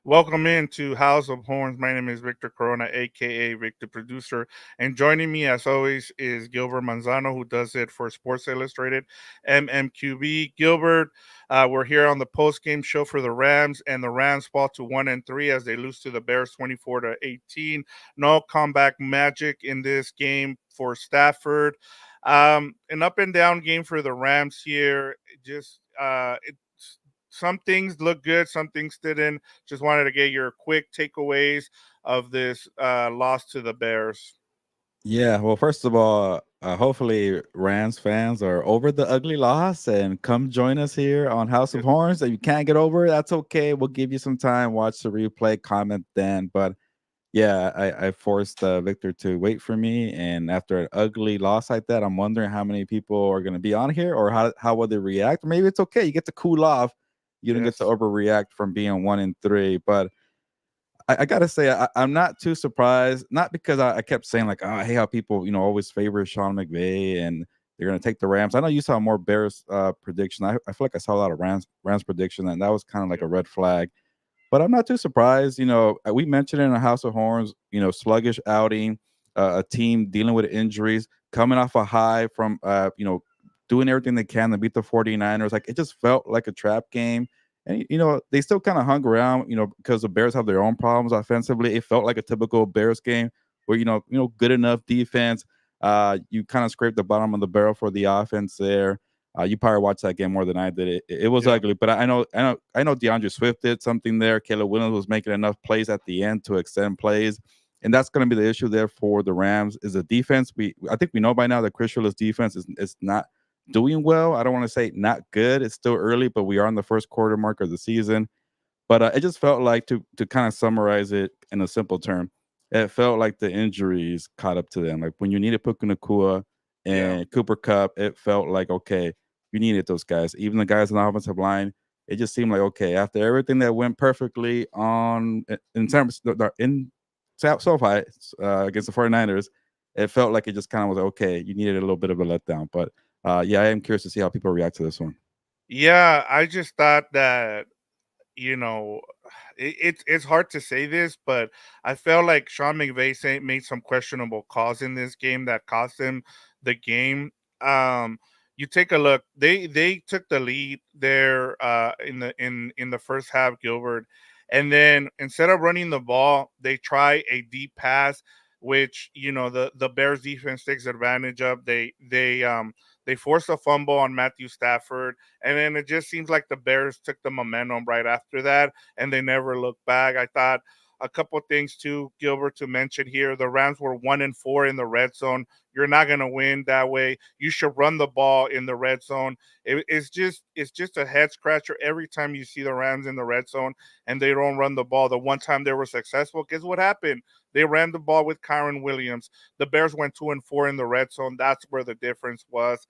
Welcome into House of Horns. My name is Victor Corona, aka Victor Producer, and joining me as always is Gilbert Manzano, who does it for Sports Illustrated, MMQB. Gilbert, we're here on the post-game show for the Rams, and the Rams fall to 1-3 as they lose to the Bears 24-18. No comeback magic in this game for Stafford. An up and down game for the Rams here. Just some things look good, some things didn't. Just wanted to get your quick takeaways of this loss to the Bears. Yeah, well, first of all, hopefully Rams fans are over the ugly loss and come join us here on House of Yes. Horns. If you can't get over it, that's okay. We'll give you some time, watch the replay, comment then. But yeah, I forced Victor to wait for me, and after an ugly loss like that, I'm wondering how many people are going to be on here, or how will they react. Maybe it's okay. You get to cool off. You don't get to Yes. overreact from being 1-3, but I gotta say I'm not too surprised. Not because I kept saying like, oh, I hate how people always favor Sean McVay and they're gonna take the Rams. I know you saw more Bears prediction. I feel like I saw a lot of Rams prediction, and that was kind of like Yep. a red flag. But I'm not too surprised. We mentioned it in a House of Horns. Sluggish outing, a team dealing with injuries, coming off a high from doing everything they can to beat the 49ers. Like it just felt like a trap game. And they still kind of hung around, because the Bears have their own problems offensively. It felt like a typical Bears game where good enough defense. You kind of scraped the bottom of the barrel for the offense there. You probably watched that game more than I did. It was Yeah. ugly, but I know DeAndre Swift did something there. Caleb Williams was making enough plays at the end to extend plays, and that's going to be the issue there for the Rams. Is the defense? I think we know by now that Chris Shula's defense is not doing well. I don't want to say not good. It's still early, but we are in the first quarter mark of the season. But it just felt like to kind of summarize it in a simple term, it felt like the injuries caught up to them. Like when you needed Puka Nakua Yeah. and Cooper Cup, it felt like okay, you needed those guys. Even the guys on the offensive line, it just seemed like okay, after everything that went perfectly in terms in SoFi against the 49ers, it felt like it just kind of was like, okay, you needed a little bit of a letdown. But yeah, I am curious to see how people react to this one. Yeah. I just thought that you know, it's hard to say this, but I felt like Sean McVay made some questionable calls in this game that cost him the game. Um, you take a look; they took the lead there in the first half, Gilbert, and then instead of running the ball, they try a deep pass, which the Bears defense takes advantage of. They forced a fumble on Matthew Stafford, and then it just seems like the Bears took the momentum right after that, and they never looked back. I thought a couple things too, Gilbert, to mention here. The Rams were 1-4 in the red zone. You're not gonna win that way. You should run the ball in the red zone. It's just a head scratcher every time you see the Rams in the red zone and they don't run the ball. The one time they were successful, guess what happened? They ran the ball with Kyron Williams. The Bears went 2-4 in the red zone. That's where the difference was.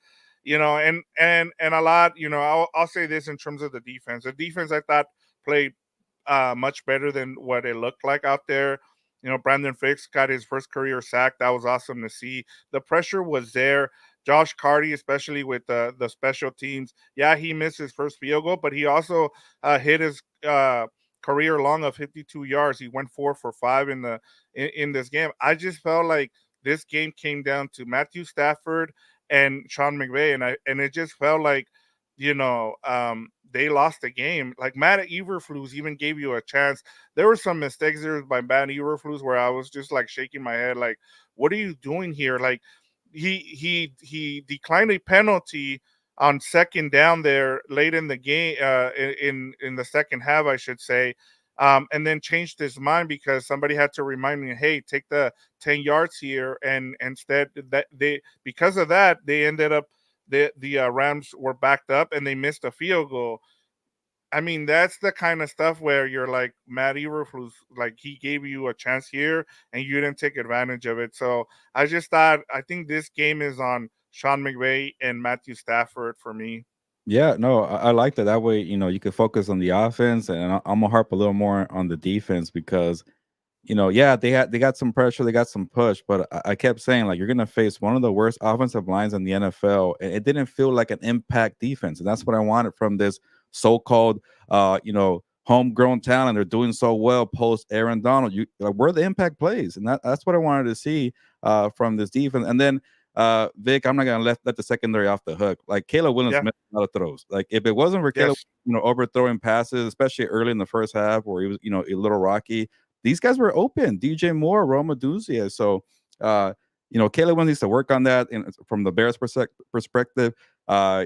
And a lot. I'll say this in terms of the defense. The defense I thought played much better than what it looked like out there. Brandon Fix got his first career sack. That was awesome to see. The pressure was there. Josh Carty, especially with the special teams, yeah, he missed his first field goal, but he also hit his career long of 52 yards. He went 4 for 5 in this game. I just felt like this game came down to Matthew Stafford and Sean McVay, and it just felt like they lost the game. Like Matt Eberflus even gave you a chance. There were some mistakes there by Matt Eberflus where I was just like shaking my head, like, what are you doing here? Like he declined a penalty on second down there late in the game, in the second half, I should say. And then changed his mind because somebody had to remind me, hey, take the 10 yards here, and instead that they because of that they ended up the Rams were backed up and they missed a field goal. I mean, that's the kind of stuff where you're like Matt Eberflus, like he gave you a chance here and you didn't take advantage of it. So I think this game is on Sean McVay and Matthew Stafford for me. Yeah, no, I like that. That way, you can focus on the offense, and I'm gonna harp a little more on the defense because, yeah, they got some pressure, they got some push, but I kept saying like you're gonna face one of the worst offensive lines in the NFL, and it didn't feel like an impact defense, and that's what I wanted from this so-called, homegrown talent. They're doing so well post Aaron Donald. You like, where the impact plays, and that's what I wanted to see from this defense. And then Vic, I'm not gonna let the secondary off the hook. Like Caleb Williams Yeah. missed a lot of throws. Like if it wasn't for Caleb, Yes. overthrowing passes, especially early in the first half where he was, a little rocky. These guys were open. DJ Moore, Roma Duzia. So uh, Caleb Williams needs to work on that. And from the Bears perspective,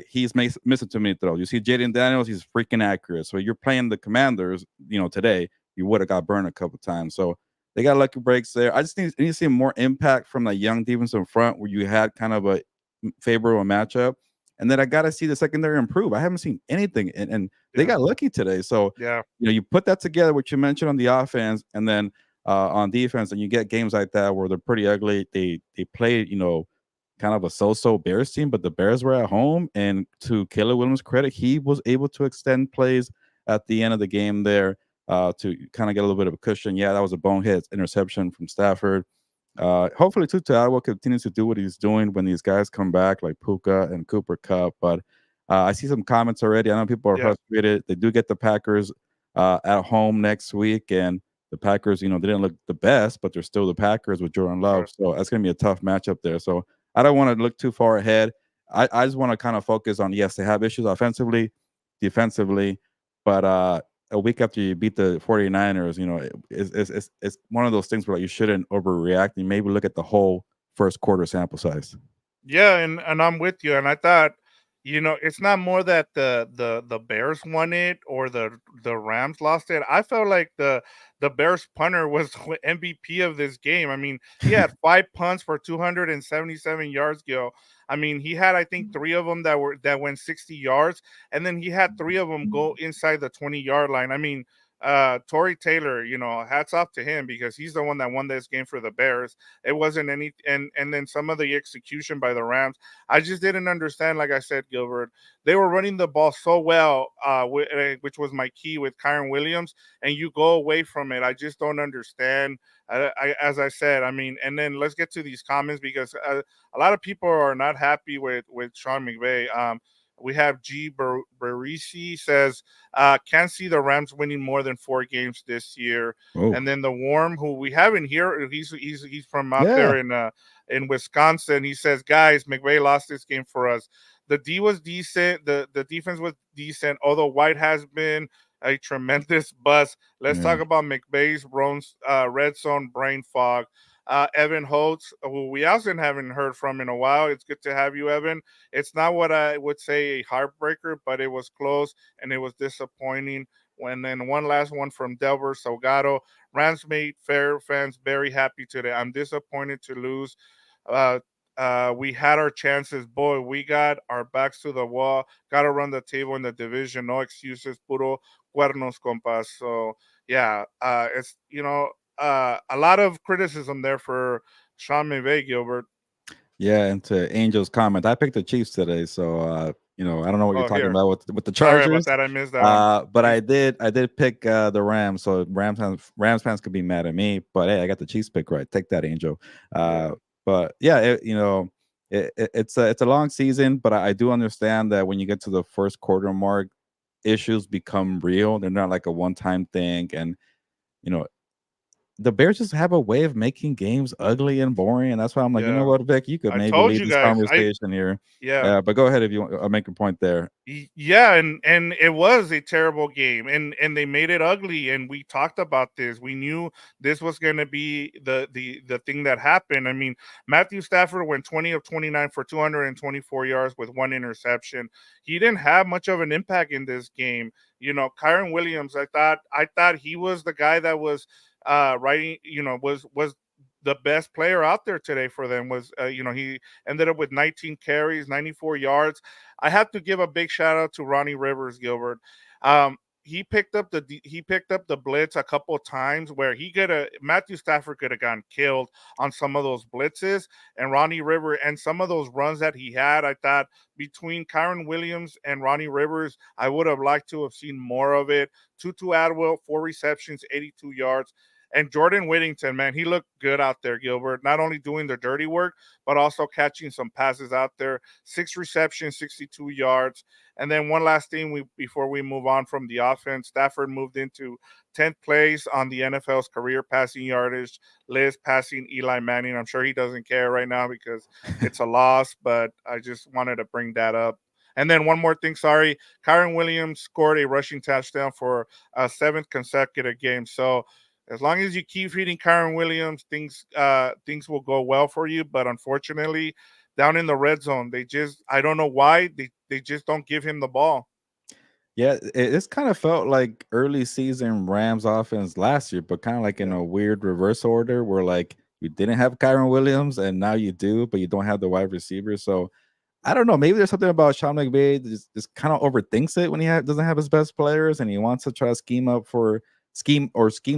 he's missing too many throws. You see Jaden Daniels, he's freaking accurate. So you're playing the Commanders, today, you would have got burned a couple times. So they got lucky breaks there. I just need to see more impact from the young defense in front where you had kind of a favorable matchup. And then I got to see the secondary improve. I haven't seen anything, and they Yeah. got lucky today. So Yeah. you put that together, what you mentioned on the offense, and then on defense, and you get games like that where they're pretty ugly. They played, kind of a so-so Bears team, but the Bears were at home. And to Caleb Williams' credit, he was able to extend plays at the end of the game there to kind of get a little bit of a cushion. Yeah, that was a bonehead interception from Stafford. Hopefully, Tuta will continue to do what he's doing when these guys come back, like Puka and Cooper Cup. But I see some comments already. I know people are Yeah. frustrated. They do get the Packers at home next week, and the Packers, they didn't look the best, but they're still the Packers with Jordan Love. Right. So that's going to be a tough matchup there. So I don't want to look too far ahead. I just want to kind of focus on, yes, they have issues offensively, defensively, but a week after you beat the 49ers, it's one of those things where, like, you shouldn't overreact. You maybe look at the whole first quarter sample size. Yeah, and I'm with you. And I thought, it's not more that the Bears won it or the Rams lost it. I felt like the Bears punter was MVP of this game. I mean, he had 5 punts for 277 yards, Gil. I mean, he had, I think, three of them that went 60 yards, and then he had three of them go inside the 20-yard line. I mean, Tory Taylor, hats off to him because he's the one that won this game for the Bears. It wasn't any, and then some of the execution by the Rams. I just didn't understand. Like I said, Gilbert, they were running the ball so well, which was my key with Kyron Williams, and you go away from it. I just don't understand. As I said, I mean, and then let's get to these comments because a lot of people are not happy with Sean McVay. We have G. Barisi says, can't see the Rams winning more than 4 games this year. Oh, And then the Worm, who we have in here, he's from out yeah. there in Wisconsin. He says, guys, McVay lost this game for us. The D was decent. The defense was decent, although White has been a tremendous bust. Let's Yeah. talk about McVay's red zone brain fog. Evan Holtz, who we also haven't heard from in a while. It's good to have you, Evan. It's not what I would say a heartbreaker, but it was close and it was disappointing. And then one last one from Delver Salgado. Rams made fair fans very happy today. I'm disappointed to lose. Uh, we had our chances, boy. We got our backs to the wall. Got to run the table in the division. No excuses, puro cuernos, compas. So yeah, it's a lot of criticism there for Sean McVay, Gilbert. Yeah, and to Angel's comment, I picked the Chiefs today, so I don't know what you're Oh, talking here. about with the Sorry about Chargers. that. I missed that one. But I did pick the Rams, so Rams fans could be mad at me, but hey, I got the Chiefs pick right. Take that, Angel. Yeah. But yeah, it's a long season, but I do understand that when you get to the first quarter mark, issues become real. They're not like a one-time thing, and you know the Bears just have a way of making games ugly and boring, and that's why I'm like, you know Yeah. what, Vic, you could I maybe told lead you this guys. conversation here. Yeah. But go ahead if you want. I'll make a point there. Yeah, and it was a terrible game, and they made it ugly, and we talked about this. We knew this was going to be the thing that happened. I mean, Matthew Stafford went 20 of 29 for 224 yards with one interception. He didn't have much of an impact in this game. Kyron Williams, I thought he was the guy that was writing, was the best player out there today for them. Was he ended up with 19 carries, 94 yards. I have to give a big shout out to Ronnie Rivers, Gilbert. He picked up the blitz a couple of times where Matthew Stafford could have gotten killed on some of those blitzes, and Ronnie Rivers and some of those runs that he had. I thought between Kyron Williams and Ronnie Rivers, I would have liked to have seen more of it. Tutu Atwell, 4 receptions, 82 yards. And Jordan Whittington, man, he looked good out there, Gilbert. Not only doing the dirty work, but also catching some passes out there. 6 receptions, 62 yards. And then one last thing we before we move on from the offense, Stafford moved into 10th place on the NFL's career passing yardage list, passing Eli Manning. I'm sure he doesn't care right now because it's a loss, but I just wanted to bring that up. And then one more thing, sorry, Kyron Williams scored a rushing touchdown for a seventh consecutive game. So as long as you keep feeding Kyron Williams, things will go well for you. But unfortunately, down in the red zone, they just I don't know why they just don't give him the ball. Yeah, it's kind of felt like early season Rams offense last year, but kind of like in Yeah. a weird reverse order where like you didn't have Kyron Williams and now you do, but you don't have the wide receiver. So I don't know. Maybe there's something about Sean McVay that just kind of overthinks it when doesn't have his best players, and he wants to try to scheme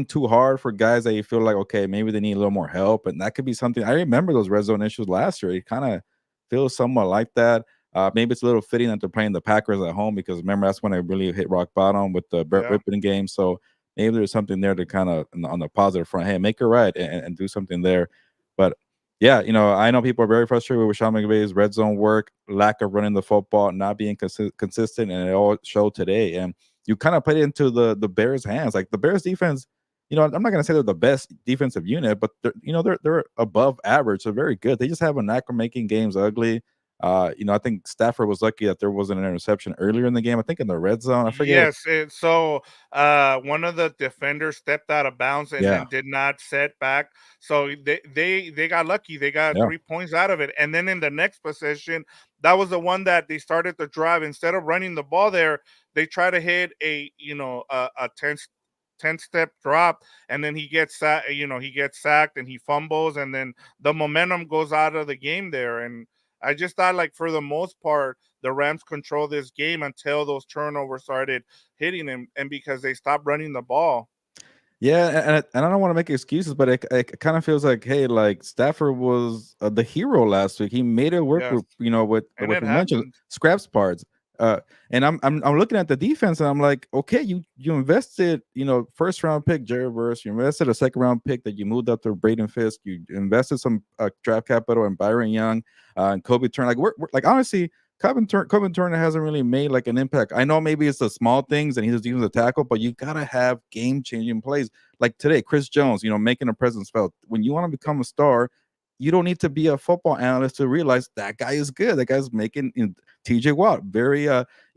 too hard for guys that you feel like okay, maybe they need a little more help, and that could be something. I remember those red zone issues last year. It kind of feels somewhat like that. Maybe it's a little fitting that they're playing the Packers at home because remember that's when I really hit rock bottom with the Brett Yeah. Rippon game. So maybe there's something there to kind of on the positive front. Hey, make it right and do something there. But yeah, I know people are very frustrated with Sean McVay's red zone work, lack of running the football, not being consistent, and it all showed today. And you kind of put it into the Bears' hands. Like the Bears defense, I'm not gonna say they're the best defensive unit, but they're above average, so very good. They just have a knack of making games ugly. I think Stafford was lucky that there wasn't an interception earlier in the game. I think in the red zone, I forget. Yes, one of the defenders stepped out of bounds and Yeah, then did not set back. So they got lucky. They got yeah. 3 points out of it. And then in the next possession, that was the one that they started the drive. Instead of running the ball there, they try to hit a 10 step drop, and then he gets sacked and he fumbles, and then the momentum goes out of the game there. And I just thought, like, for the most part, the Rams control this game until those turnovers started hitting him, and because they stopped running the ball. Yeah, and I don't want to make excuses, but it kind of feels like, hey, like Stafford was the hero last week. He made it work Yes, with with and what it you mentioned, happened. scraps parts. And I'm looking at the defense, and I'm like, okay, you invested, first round pick Jared Verse, you invested a second round pick that you moved up to Braden Fisk, you invested some draft capital in Byron Young, and Kobe Turner. Like we're like honestly, Coven Turner hasn't really made like an impact. I know maybe it's the small things and he's just using the tackle, but you gotta have game changing plays like today. Chris Jones, making a presence felt. When you want to become a star, you don't need to be a football analyst to realize that guy is good. That guy's making TJ Watt very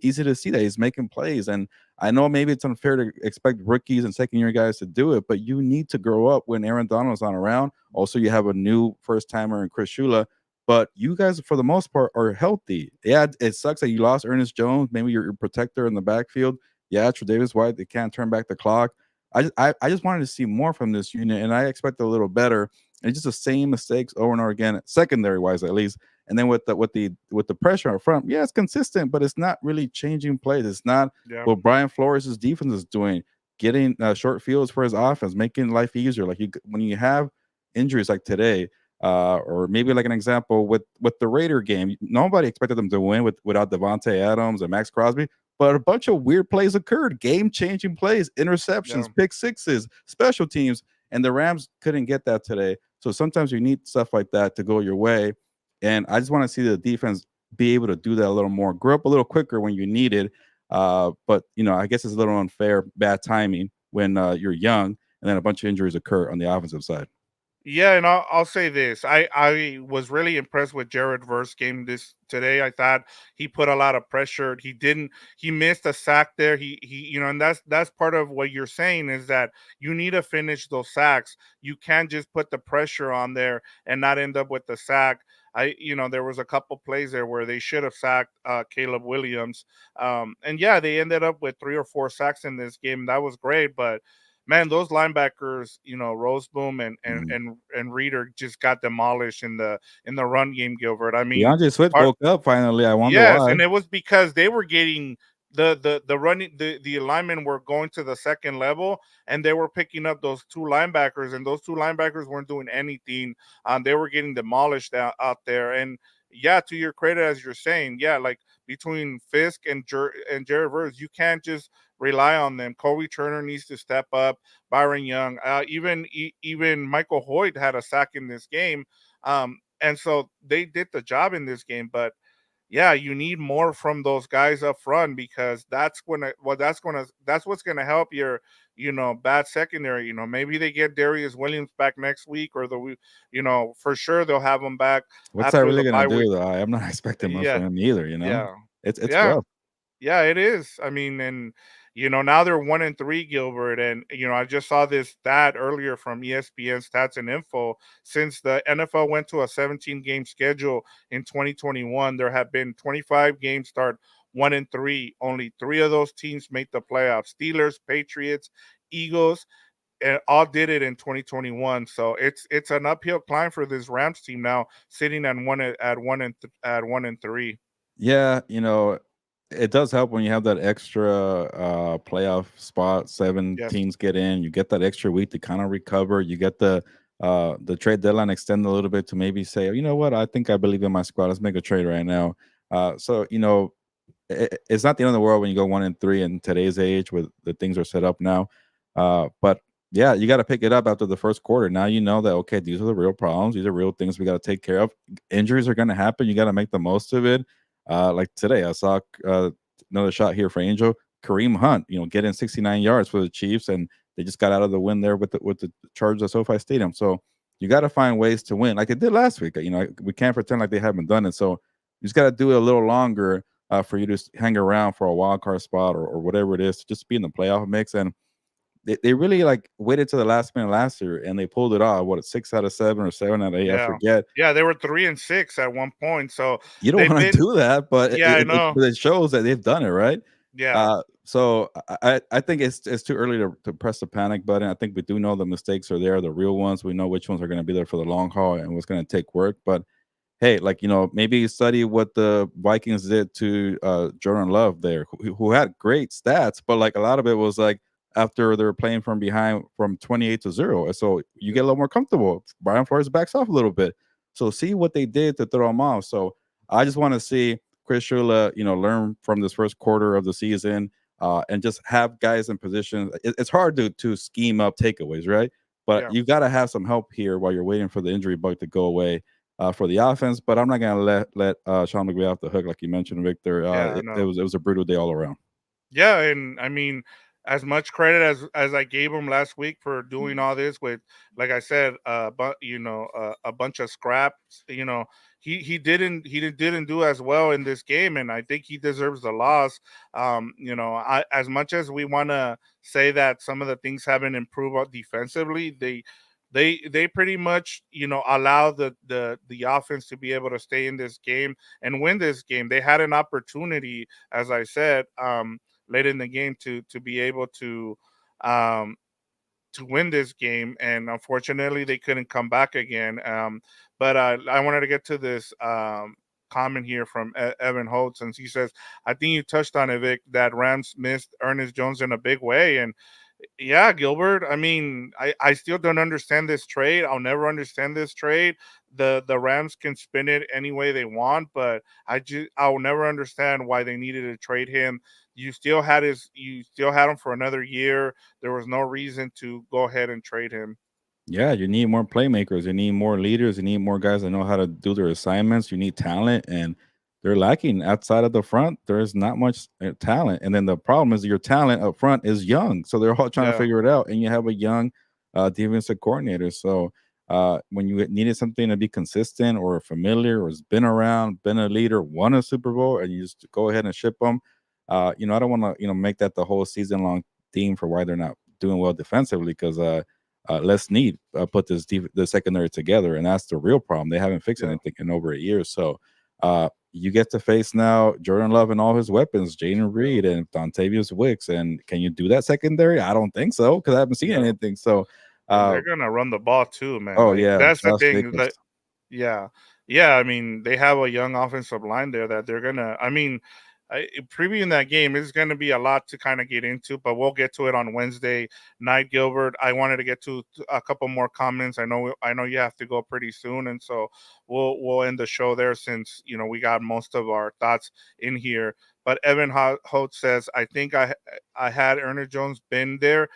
easy to see that he's making plays. And I know maybe it's unfair to expect rookies and second year guys to do it, but you need to grow up when Aaron Donald's not around. Also, you have a new first timer in Chris Shula, but you guys, for the most part, are healthy. Yeah, it sucks that you lost Ernest Jones, maybe your protector in the backfield. Yeah, Tre'Davious White, they can't turn back the clock. I just wanted to see more from this unit, and I expect a little better. And it's just the same mistakes over and over again, secondary wise at least. And then with the pressure up front, yeah, it's consistent, but it's not really changing plays. It's not Yeah, what Brian Flores' defense is doing, getting short fields for his offense, making life easier. Like when you have injuries like today, or maybe like an example with the Raider game. Nobody expected them to win without Devontae Adams and Max Crosby, but a bunch of weird plays occurred, game-changing plays, yeah. interceptions, pick sixes, special teams, and the Rams couldn't get that today. So sometimes you need stuff like that to go your way, and I just want to see the defense be able to do that a little more, grow up a little quicker when you need it. But I guess it's a little unfair, bad timing when you're young, and then a bunch of injuries occur on the offensive side. Yeah, and I'll say this. I was really impressed with Jared Verse game this today. I thought he put a lot of pressure. He missed a sack there. And that's part of what you're saying is that you need to finish those sacks. You can't just put the pressure on there and not end up with the sack. There was a couple plays there where they should have sacked Caleb Williams. And yeah, they ended up with 3 or 4 sacks in this game. That was great, but man, those linebackers, Roseboom Mhm. and Reader just got demolished in the run game, Gilbert. I mean, DeAndre Swift part woke up finally. I wonder yes, why. and it was because they were getting the running the linemen were going to the second level, and they were picking up those 2 linebackers, and those 2 linebackers weren't doing anything. They were getting demolished out there. And yeah, to your credit, as you're saying, yeah, like between Fisk and Jared Verse, you can't just rely on them. Kobe Turner needs to step up. Byron Young, even Michael Hoyt had a sack in this game, and so they did the job in this game. But yeah, you need more from those guys up front because that's what's gonna help your bad secondary. Maybe they get Darius Williams back next week or for sure they'll have him back What's that after really the gonna bye week. do though? I'm not expecting much Yeah, from him either, you know? yeah, It's yeah. rough. Yeah, it is. I mean, and now they're 1-3, Gilbert, and I just saw this stat earlier from ESPN Stats and Info. Since the NFL went to a 17-game schedule in 2021, there have been 25 games start 1-3. Only three of those teams make the playoffs: Steelers, Patriots, Eagles, and all did it in 2021. So it's an uphill climb for this Rams team now, sitting at 1-3. Yeah, it does help when you have that extra playoff spot. Seven Yes. teams get in. You get that extra week to kind of recover. You get the trade deadline extended a little bit to maybe say, you know what, I think I believe in my squad. Let's make a trade right now. So it's not the end of the world when you go 1-3 in today's age with the things are set up now. But yeah, you got to pick it up after the first quarter. Now you know that okay, these are the real problems. These are real things we got to take care of. Injuries are going to happen. You got to make the most of it. Like today, I saw another shot here for Angel Kareem Hunt. Getting 69 yards for the Chiefs, and they just got out of the win there with the Chargers at SoFi Stadium. So you got to find ways to win, like it did last week. We can't pretend like they haven't done it. So you just got to do it a little longer for you to hang around for a wild card spot or whatever it is to just be in the playoff mix. And they really like waited to the last minute last year and they pulled it off. What, 6 out of 7 or 7 out of 8? I Yeah. forget. Yeah, they were 3-6 at one point, so You don't they've want to been. do that, but Yeah, I know. it shows that they've done it right. Yeah, So I think it's too early to press the panic button. I think we do know the mistakes are there, the real ones. We know which ones are going to be there for the long haul and what's going to take work. But hey, like maybe study what the Vikings did to Jordan Love there, who had great stats, but like a lot of it was like after they were playing from behind from 28-0. So you get a little more comfortable. Brian Flores backs off a little bit. So see what they did to throw him off. So I just want to see Chris Shula, learn from this first quarter of the season and just have guys in position. It's hard to scheme up takeaways, right? But yeah, you got to have some help here while you're waiting for the injury bug to go away for the offense. But I'm not gonna let Sean McVay off the hook, like you mentioned, Victor. yeah, I It know. was a brutal day all around. Yeah, and I mean, as much credit as I gave him last week for doing all this with, like I said, but a bunch of scraps. He didn't do as well in this game, and I think he deserves the loss. As much as we want to say that some of the things haven't improved defensively, they pretty much allow the offense to be able to stay in this game and win this game. They had an opportunity, as I said, late in the game to be able um to win this game, and unfortunately they couldn't come back again. But I wanted to get to this comment here from Evan Holt, since he says, I think you touched on it, Vic, that Rams missed Ernest Jones in a big way. And yeah, Gilbert. I mean, I still don't understand this trade. I'll never understand this trade. The Rams can spin it any way they want, but I'll never understand why they needed to trade him. You still had him for another year. There was no reason to go ahead and trade him. Yeah, you need more playmakers. You need more leaders. You need more guys that know how to do their assignments. You need talent, and they're lacking outside of the front. There's not much talent, and then the problem is your talent up front is young, so they're all trying to Yeah, figure it out. And you have a young defensive coordinator, so when you needed something to be consistent or familiar or has been around, been a leader, won a Super Bowl, and you just go ahead and ship them. I don't want to make that the whole season long theme for why they're not doing well defensively because Les Need put the secondary together, and that's the real problem. They haven't fixed yeah, anything in over a year. So you get to face now Jordan Love and all his weapons, Jaden yeah, Reed and Dontavius Wicks. And can you do that secondary? I don't think so because I haven't seen yeah. anything. So, And uh, they're gonna run the ball too, man. oh Like yeah, that's the Josh thing. Jacobs. Yeah. Yeah, I mean, they have a young offensive line there that they're gonna. I mean, previewing that game is going to be a lot to kind of get into, but we'll get to it on Wednesday night, Gilbert. I wanted to get to a couple more comments. I know you have to go pretty soon, and so we'll end the show there since we got most of our thoughts in here. But Evan Holt says, I think I had Ernest Jones been there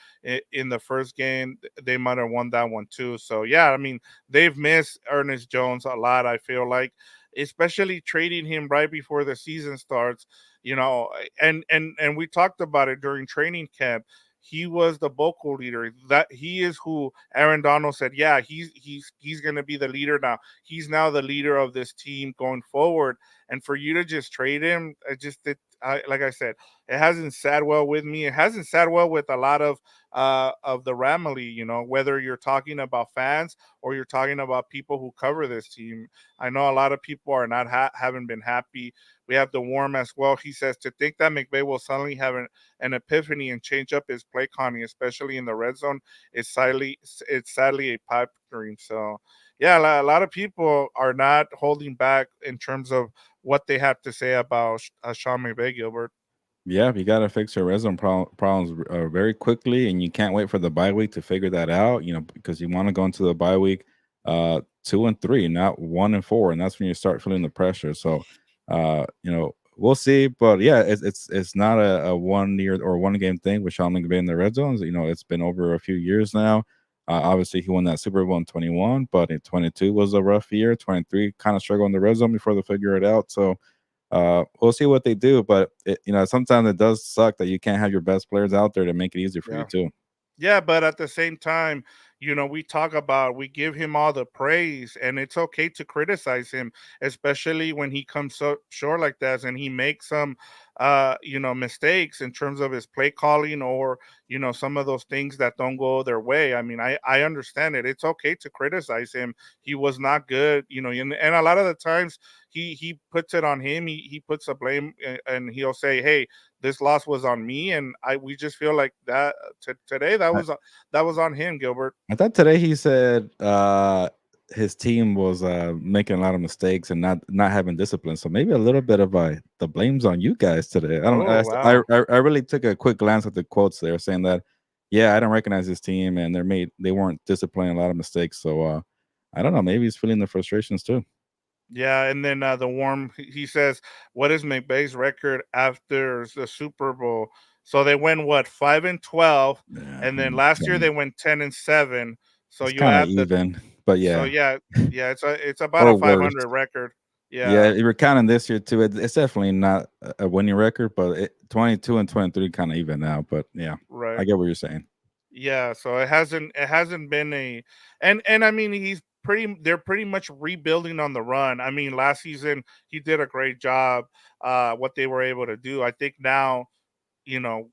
in the first game, they might have won that one too. So yeah, I mean they've missed Ernest Jones a lot. I feel like, especially trading him right before the season starts. And we talked about it during training camp. He was the vocal leader. That he is who Aaron Donald said, yeah, he's going to be the leader now. He's now the leader of this team going forward. And for you to just trade him, like I said, it hasn't sat well with me. It hasn't sat well with a lot of the Ramily. Whether you're talking about fans or you're talking about people who cover this team. I know a lot of people are not haven't been happy. We have the Warm as well. He says to think that McVay will suddenly have an epiphany and change up his play calling, especially in the red zone, it's sadly a pipe dream. So yeah, a lot of people are not holding back in terms of what they have to say about Sean McVay, Gilbert. Yeah, you got to fix your resume problems very quickly, and you can't wait for the bye week to figure that out. Because you want to go into the bye week 2-3, not 1-4, and that's when you start feeling the pressure. So, we'll see. But yeah, it's not a 1 year or 1 game thing with Sean McVay in the red zones. It's been over a few years now. Obviously, he won that Super Bowl in 21, but in 22 was a rough year. 23 kind of struggled in the red zone before they figure it out. So we'll see what they do, but sometimes it does suck that you can't have your best players out there to make it easier for you Yeah. too. Yeah, but at the same time, we give him all the praise, and it's okay to criticize him, especially when he comes up short like that and he makes some, mistakes in terms of his play calling or, some of those things that don't go their way. I mean, I understand it. It's okay to criticize him. He was not good, and a lot of the times he puts it on him. He puts the blame, and he'll say, hey, this loss was on me, and we just feel like that today that was on him, Gilbert. I thought today he said his team was making a lot of mistakes and not having discipline. So maybe a little bit of the blame's on you guys today. I don't. Oh wow. I really took a quick glance at the quotes there, saying that yeah, I don't recognize his team and they weren't disciplining a lot of mistakes. So I don't know. Maybe he's feeling the frustrations too. Yeah, and then the warm he says, "What is McVay's record after the Super Bowl?" So they went what 5-12, Yeah, and then last year they went 10-7. So it's you kind of add the even, but so yeah, yeah, it's about a or worse. 500 record. Yeah, Yeah, if you're counting this year too, it's definitely not a winning record, but 22 and 23 kind of even now. But yeah, I right. get what you're saying. Yeah, so it hasn't been a and I mean they're pretty much rebuilding on the run. I mean, last season he did a great job what they were able to do. I think now, you know,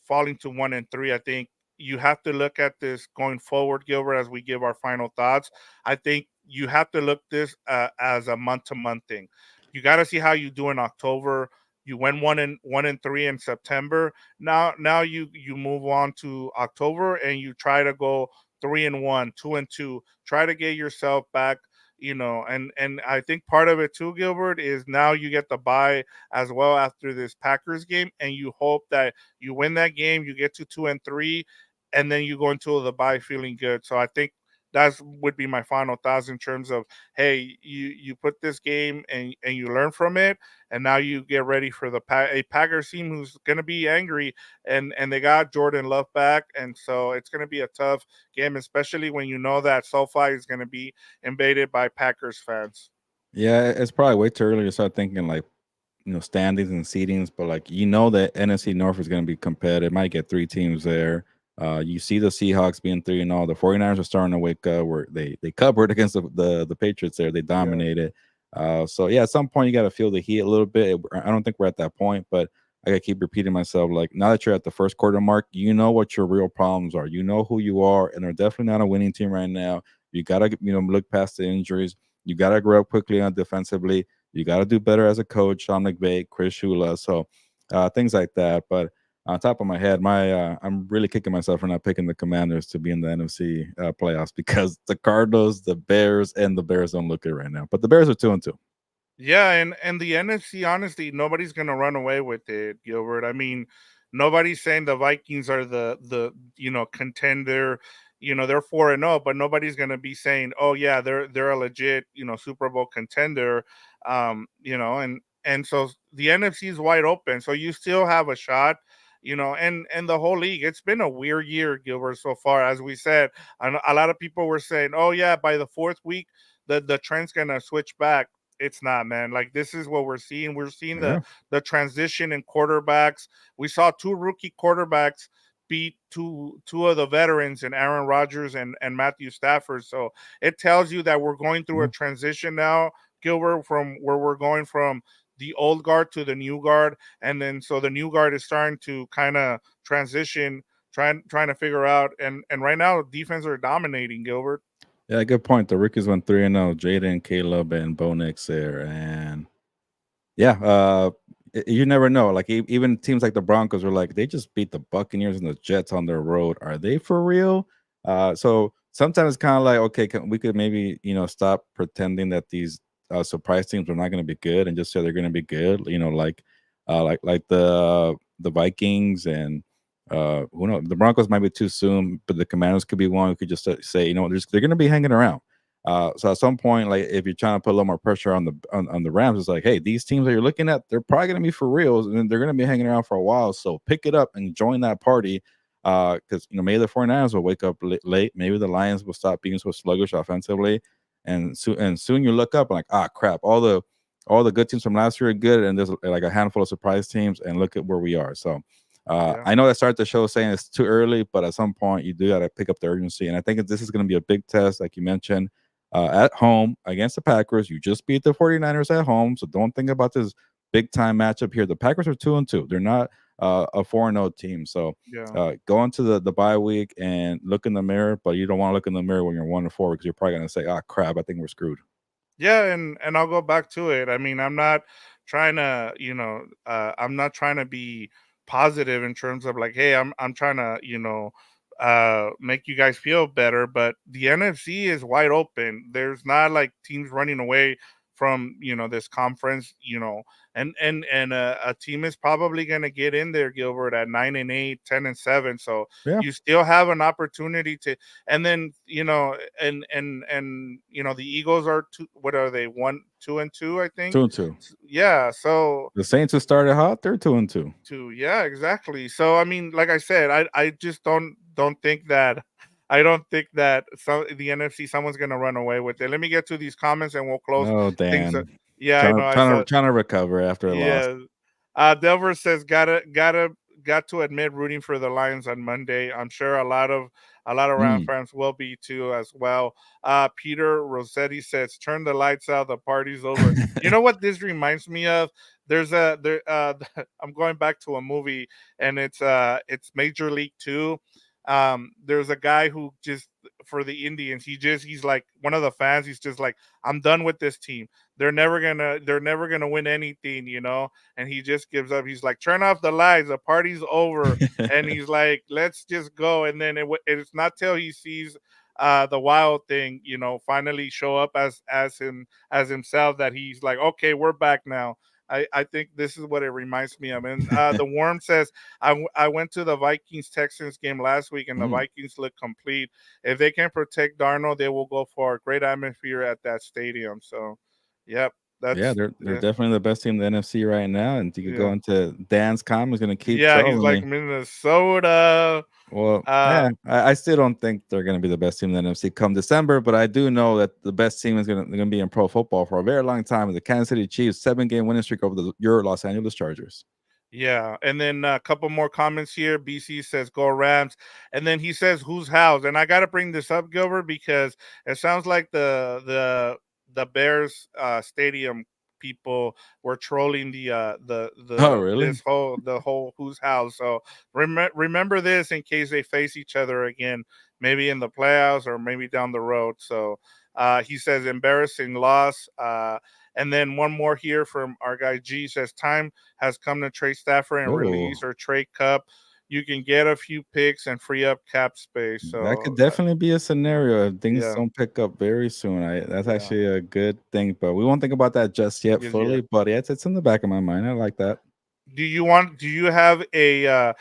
falling to 1-3, I think you have to look at this going forward, Gilbert, as we give our final thoughts. I think you have to look this as a month to month thing. You got to see how you do in October. You went 1-3 in September. Now you move on to October and you try to go 3-1, 2-2. Try to get yourself back. And I think part of it too, Gilbert, is now you get the bye as well after this Packers game, and you hope that you win that game, you get to 2-3, and then you go into the bye feeling good. So I think that would be my final thoughts in terms of, hey, you put this game and you learn from it, and now you get ready for a Packers team who's going to be angry, and they got Jordan Love back, and so it's going to be a tough game, especially when you know that SoFi is going to be invaded by Packers fans. Yeah, it's probably way too early to start thinking like standings and seedings, but like that NFC North is going to be competitive. Might get 3 teams there. You see the Seahawks being 3-0. The 49ers are starting to wake up where they covered against the Patriots there. They Yeah. dominated. So yeah, at some point you got to feel the heat a little bit. I don't think we're at that point, but I got to keep repeating myself. Like now that you're at the first quarter mark, you know what your real problems are. You know who you are, and they're definitely not a winning team right now. You got to look past the injuries. You got to grow up quickly on defensively. You got to do better as a coach, Sean McVay, Chris Shula. So things like that. But on top of my head, I'm really kicking myself for not picking the Commanders to be in the NFC playoffs because the Cardinals, the Bears, and the Bears don't look good right now. But the Bears are 2-2. Yeah, and the NFC, honestly, nobody's gonna run away with it, Gilbert. I mean, nobody's saying the Vikings are the contender. They're 4-0, but nobody's gonna be saying, oh yeah, they're a legit Super Bowl contender. And so the NFC is wide open, so you still have a shot. And the whole league, it's been a weird year, Gilbert, so far. As we said, a lot of people were saying, oh yeah, by the fourth week, the trend's gonna switch back. It's not, man. Like, this is what we're seeing. We're seeing the Yeah. the transition in quarterbacks. We saw two rookie quarterbacks beat two of the veterans in Aaron Rodgers and Matthew Stafford. So it tells you that we're going through a Yeah. transition now, Gilbert, from where we're going from the old guard to the new guard, and then so the new guard is starting to kind of transition, trying to figure out, and right now defense are dominating, Gilbert. Yeah, good point. The rookies went 3-0. Jaden, Caleb, and Bo Nix there, and yeah, you never know. Like even teams like the Broncos were like they just beat the Buccaneers and the Jets on their road. Are they for real? So sometimes it's kind of like okay, we could maybe stop pretending that these surprise teams are not going to be good and just say they're going to be good. Like the Vikings and who knows, the Broncos might be too soon, but the Commanders could be one. We could just say they're going to be hanging around. So at some point, like if you're trying to put a little more pressure on the Rams, it's like, hey, these teams that you're looking at, they're probably going to be for reals, and they're going to be hanging around for a while. So pick it up and join that party, because maybe the 49ers will wake up late. Maybe the Lions will stop being so sluggish offensively, and soon you look up and like, ah, crap, all the good teams from last year are good, and there's like a handful of surprise teams, and look at where we are. So. Yeah. I know I started the show saying it's too early, but at some point you do got to pick up the urgency. And I think this is going to be a big test, like you mentioned at home against the Packers. You just beat the 49ers at home, so don't think about this big time matchup here. The Packers are 2-2. They're not a 4-0 team. So Yeah. go into the bye week and look in the mirror, but you don't want to look in the mirror when you're 1-4 because you're probably going to say, "Ah, crap, I think we're screwed." Yeah, and I'll go back to it. I mean, I'm not trying to be positive in terms of like, hey, I'm trying to, make you guys feel better, but the NFC is wide open. There's not like teams running away from, this conference, and a team is probably going to get in there, Gilbert, at 9-8, 10-7. So Yeah, you still have an opportunity to, and then the Eagles are two. What are they? 1, 2, and 2, I think. 2-2. Yeah. So The Saints who started hot, they're 2-2. two. Yeah, exactly. So I mean, like I said, I just don't think that. I don't think that the NFC someone's gonna run away with it. Let me get to these comments and we'll close Oh, things up. Dan, Yeah, I trying know. to I trying saw. to trying to recover after a loss. Yeah. Delver says got to admit rooting for the Lions on Monday. I'm sure a lot of Ram Mm. fans will be too as well. Peter Rossetti says, "Turn the lights out. The party's over." You know what this reminds me of? There's a there. I'm going back to a movie, and it's Major League Two. There's a guy who just for the Indians. He's like one of the fans. He's just like, I'm done with this team. They're never gonna win anything, and he just gives up. He's like, turn off the lights, the party's over, and he's like, let's just go. And then it's not till he sees the Wild thing, finally show up as himself, that he's like, okay, we're back now. I think this is what it reminds me of. And the Worm says, I went to the Vikings Texans game last week, and the Mm. Vikings look complete. If they can protect Darnold, they will go for a great atmosphere at that stadium. So, yep, Yeah, that's they're yeah, definitely the best team in the NFC right now, and you could go yeah, into Dan's comment. He's gonna keep yeah. He's trolling like me. Minnesota. Well, Uh, I still don't think they're gonna be the best team in the NFC come December, but I do know that the best team is gonna be in pro football for a very long time. The Kansas City Chiefs 7-game winning streak over your Los Angeles Chargers. Yeah, and then a couple more comments here. BC says go Rams, and then he says whose house. And I got to bring this up, Gilbert, because it sounds like the Bears stadium people were trolling Oh, the really? this whole the whole whose house. So remember this in case they face each other again, maybe in the playoffs or maybe down the road. So he says embarrassing loss. And then one more here from our guy G says time has come to trade Stafford and Oh, release or trade Cup. you can get a few picks and free up cap space. That could So definitely be a scenario if things yeah, don't pick up very soon. That's yeah, actually a good thing, but we won't think about that just yet yes, yeah. fully. But yeah, it's in the back of my mind. I like that. Do you have a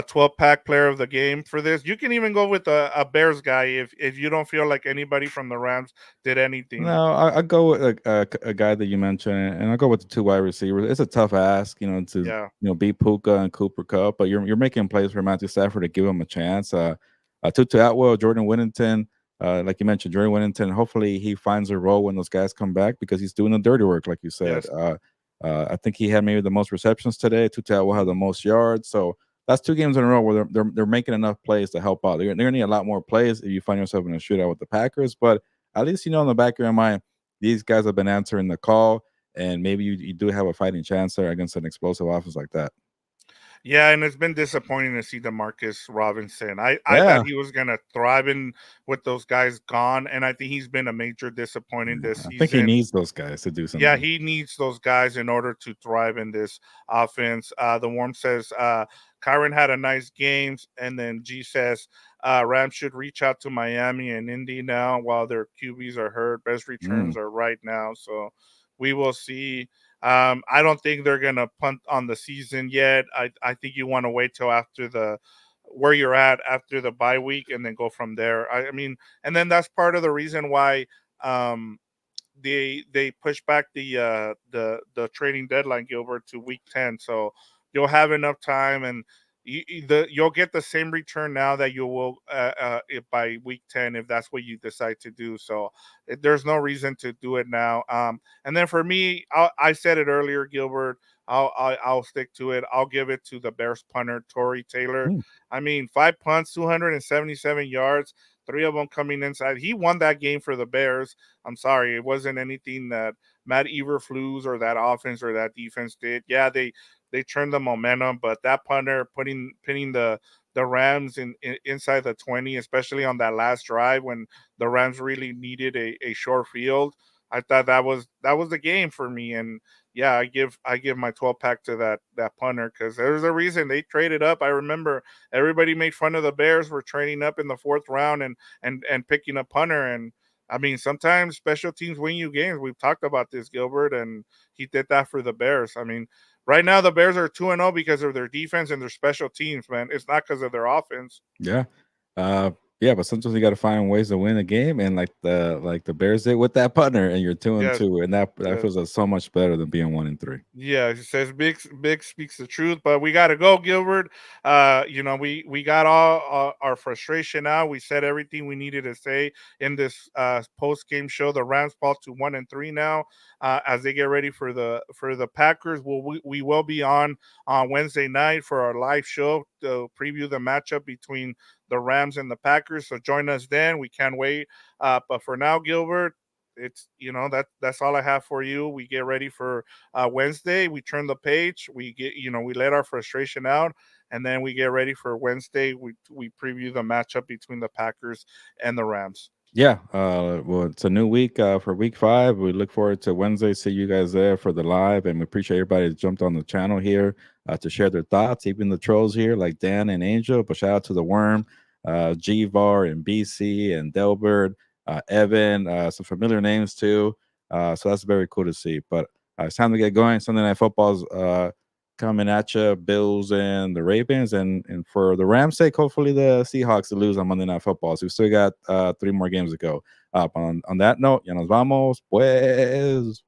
12 pack player of the game for this? You can even go with a Bears guy if you don't feel like anybody from the Rams did anything. No, I go with a guy that you mentioned, and I go with the two wide receivers. It's a tough ask, to Yeah. beat Puka and Cooper Cup, but you're making plays for Matthew Stafford to give him a chance. Tutu Atwell, Jordan Whittington, like you mentioned, Jordan Whittington. Hopefully, he finds a role when those guys come back because he's doing the dirty work, like you said. Yes. I think he had maybe the most receptions today. Tutu Atwell had the most yards, so that's 2 games in a row where they're making enough plays to help out. They're gonna need a lot more plays if you find yourself in a shootout with the Packers, but at least in the back of your mind, these guys have been answering the call, and maybe you do have a fighting chance there against an explosive offense like that. Yeah, and it's been disappointing to see Demarcus Robinson. I thought Yeah, he was gonna thrive in with those guys gone, and I think he's been a major disappointing this I think he season. needs those guys to do Yeah, something. he needs those guys in order to thrive in this offense. The Worm says Kyron had a nice games, and then G says Rams should reach out to Miami and Indy now while their QBs are hurt. Best Mm, returns are right now, so we will see. I don't think they're gonna punt on the season yet. I think you want to wait till after the where you're at after the bye week and then go from there. I mean, and then that's part of the reason why um they push back the trading deadline, Gilbert, to week 10, so you'll have enough time, and you'll get the same return now that you will by week 10 if that's what you decide to do. So there's no reason to do it now. And then for me, I said it earlier, Gilbert. I'll stick to it. I'll give it to the Bears punter, Torrey Taylor. mm. I mean, 5 punts, 277 yards, three of them coming inside. He won that game for the Bears. I'm sorry, it wasn't anything that Matt Eberflus or that offense or that defense did. Yeah, they turned the momentum, but that punter pinning the Rams inside the 20, especially on that last drive when the Rams really needed a short field. I thought that was the game for me, and yeah, I give my 12 pack to that punter because there's a reason they traded up. I remember everybody made fun of the Bears for trading up in the fourth round and picking a punter, and I mean, sometimes special teams win you games. We've talked about this, Gilbert, and he did that for the Bears. I mean, right now the Bears are 2-0 because of their defense and their special teams, man. It's not because of their offense. Yeah, uh, yeah, but sometimes you got to find ways to win a game, and like the Bears did with that partner, and you're two and Yes, two, and that yes. feels so much better than being 1-3. Yeah, he says big speaks the truth, but we got to go, Gilbert. We got all our frustration out. We said everything we needed to say in this post game show. The Rams fall to 1-3 now as they get ready for the Packers. We will be on Wednesday night for our live show to preview the matchup between the Rams and the Packers. So join us then. We can't wait. But for now, Gilbert, it's that's all I have for you. We get ready for Wednesday. We turn the page. We let our frustration out, and then we get ready for Wednesday. We preview the matchup between the Packers and the Rams. Yeah, well, it's a new week for week 5. We look forward to Wednesday. See you guys there for the live, and we appreciate everybody that jumped on the channel here to share their thoughts. Even the trolls here, like Dan and Angel. But shout out to the Worm, Gvar and BC and Delbert, Evan, some familiar names too. So that's very cool to see. But it's time to get going. Sunday Night Football's coming at you, Bills and the Ravens, and for the Rams' sake, hopefully the Seahawks to lose on Monday Night Football. So we still got 3 more games to go. On that note, ya nos vamos, pues.